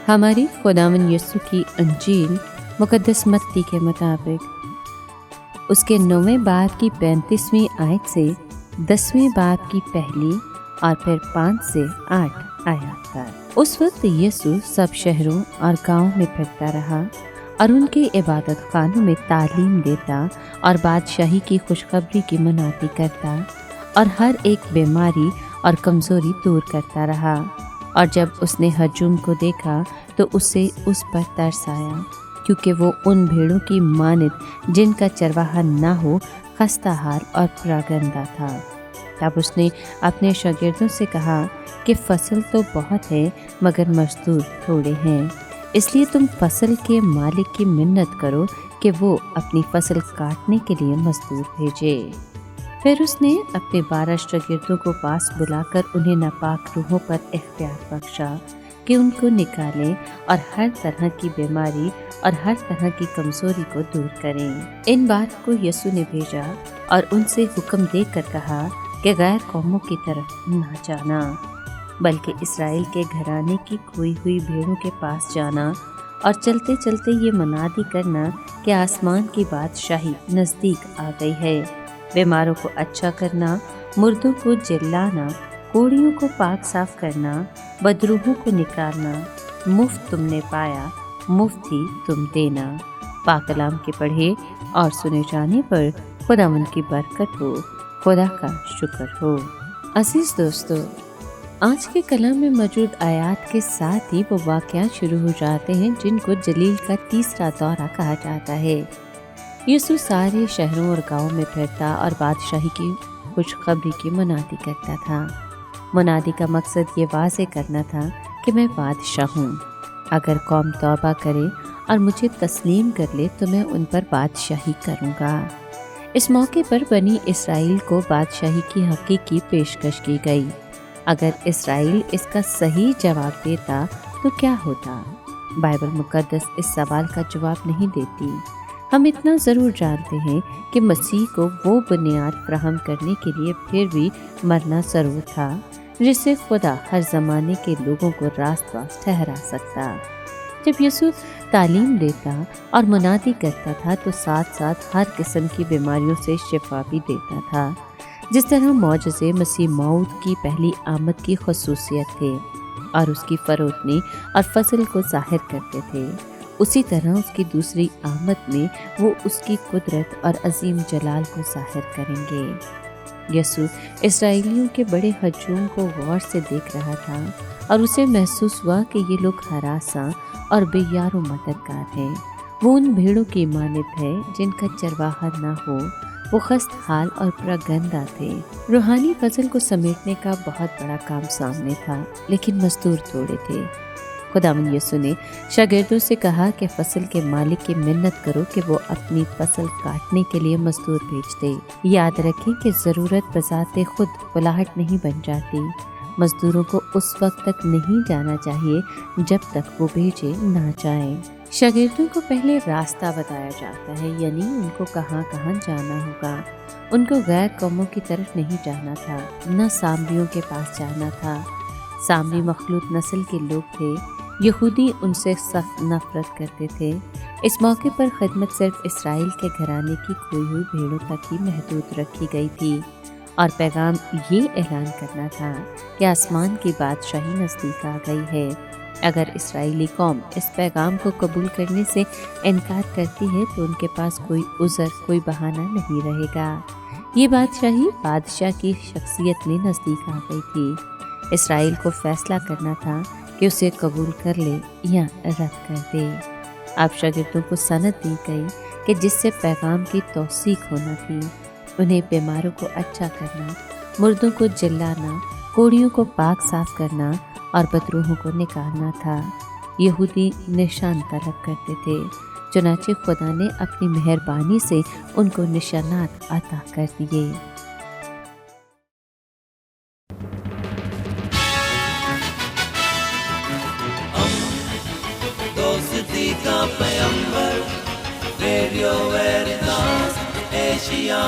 ہماری خداوند یسوع کی انجیل مقدس متی کے مطابق اس کے 9ویں باب کی 35ویں آیت سے 10ویں باب کی پہلی اور پھر 5 سے 8 آیات تک۔ اس وقت یسوع سب شہروں اور گاؤں میں پھرتا رہا اور ان کے عبادت خانوں میں تعلیم دیتا اور بادشاہی کی خوشخبری کی منادی کرتا اور ہر ایک بیماری اور کمزوری دور کرتا رہا۔ اور جب اس نے ہجوم کو دیکھا تو اسے اس پر ترس آیا، کیونکہ وہ ان بھیڑوں کی مانند جن کا چرواہا نہ ہو خستہ حال اور پراگندہ تھا۔ تب اس نے اپنے شاگردوں سے کہا کہ فصل تو بہت ہے مگر مزدور تھوڑے ہیں، اس لیے تم فصل کے مالک کی منت کرو کہ وہ اپنی فصل کاٹنے کے لیے مزدور بھیجے۔ پھر اس نے اپنے 12 شاگردوں کو پاس بلا کر انہیں ناپاک روحوں پر اختیار بخشا کہ ان کو نکالیں اور ہر طرح کی بیماری اور ہر طرح کی کمزوری کو دور کریں۔ ان بات کو یسوع نے بھیجا اور ان سے حکم دے کر کہا کہ غیر قوموں کی طرف نہ جانا، بلکہ اسرائیل کے گھرانے کی کھوئی ہوئی بھیڑوں کے پاس جانا اور چلتے چلتے یہ منادی کرنا کہ آسمان کی بادشاہی نزدیک آ گئی ہے۔ بیماروں کو اچھا کرنا، مردوں کو جلانا، کوڑیوں کو پاک صاف کرنا، بدروحوں کو نکالنا، مفت تم نے پایا مفت ہی تم دینا۔ پاک کلام کے پڑھے اور سنے جانے پر خداوند کی برکت ہو، خدا کا شکر ہو۔ عزیز دوستو، آج کے کلام میں موجود آیات کے ساتھ ہی وہ واقعات شروع ہو جاتے ہیں جن کو جلیل کا تیسرا دورہ کہا جاتا ہے۔ یسوع سارے شہروں اور گاؤں میں پھرتا اور بادشاہی کی خوشخبری کی منادی کرتا تھا۔ منادی کا مقصد یہ واضح کرنا تھا کہ میں بادشاہ ہوں۔ اگر قوم توبہ کرے اور مجھے تسلیم کر لے تو میں ان پر بادشاہی کروں گا۔ اس موقع پر بنی اسرائیل کو بادشاہی کی حقیقی پیشکش کی گئی۔ اگر اسرائیل اس کا صحیح جواب دیتا تو کیا ہوتا؟ بائبل مقدس اس سوال کا جواب نہیں دیتی۔ ہم اتنا ضرور جانتے ہیں کہ مسیح کو وہ بنیاد فراہم کرنے کے لیے پھر بھی مرنا ضرور تھا جس سے خدا ہر زمانے کے لوگوں کو راست باز ٹھہرا سکتا۔ جب یسوع تعلیم دیتا اور منادی کرتا تھا تو ساتھ ساتھ ہر قسم کی بیماریوں سے شفا بھی دیتا تھا۔ جس طرح معجزے مسیح موعود کی پہلی آمد کی خصوصیت تھے اور اس کی فروتنی اور فصل کو ظاہر کرتے تھے، اسی طرح اس کی دوسری آمد میں وہ اس کی قدرت اور عظیم جلال کو ظاہر کریں گے۔ یسوع اسرائیلیوں کے بڑے ہجوم کو غور سے دیکھ رہا تھا اور اسے محسوس ہوا کہ یہ لوگ ہراساں اور بے یار و مددگار ہیں۔ وہ ان بھیڑوں کی مانند ہے جن کا چرواہا نہ ہو، وہ خست حال اور پراگندہ تھے۔ روحانی فصل کو سمیٹنے کا بہت بڑا کام سامنے تھا، لیکن مزدور تھوڑے تھے۔ خداوند یسوع نے شاگردوں سے کہا کہ فصل کے مالک کی منت کرو کہ وہ اپنی فصل کاٹنے کے لیے مزدور بھیج دے۔ یاد رکھیں کہ ضرورت بذات خود بلاہٹ نہیں بن جاتی۔ مزدوروں کو اس وقت تک نہیں جانا چاہیے جب تک وہ بھیجے نہ جائیں۔ شاگردوں کو پہلے راستہ بتایا جاتا ہے، یعنی ان کو کہاں کہاں جانا ہوگا۔ ان کو غیر قوموں کی طرف نہیں جانا تھا، نہ سامریوں کے پاس جانا تھا۔ سامری مخلوط نسل کے لوگ تھے، یہودی ان سے سخت نفرت کرتے تھے۔ اس موقع پر خدمت صرف اسرائیل کے گھرانے کی کھوئی ہوئی بھیڑوں تک ہی محدود رکھی گئی تھی اور پیغام یہ اعلان کرنا تھا کہ آسمان کی بادشاہی نزدیک آ گئی ہے۔ اگر اسرائیلی قوم اس پیغام کو قبول کرنے سے انکار کرتی ہے تو ان کے پاس کوئی عذر، کوئی بہانہ نہیں رہے گا۔ یہ بادشاہی بادشاہ کی شخصیت میں نزدیک آ گئی تھی۔ اسرائیل کو فیصلہ کرنا تھا کہ اسے قبول کر لے یا رد کر دے۔ اب شاگردوں کو سند دی گئی کہ جس سے پیغام کی توثیق ہونا تھی۔ انہیں بیماروں کو اچھا کرنا، مردوں کو جلانا، کوڑیوں کو پاک صاف کرنا اور بدروحوں کو نکالنا تھا۔ یہودی نشان طلب کرتے تھے، چنانچہ خدا نے اپنی مہربانی سے ان کو نشانات عطا کر دیے۔ دوستی کا پیمبر ریڈیو ویریتاس ایشیا۔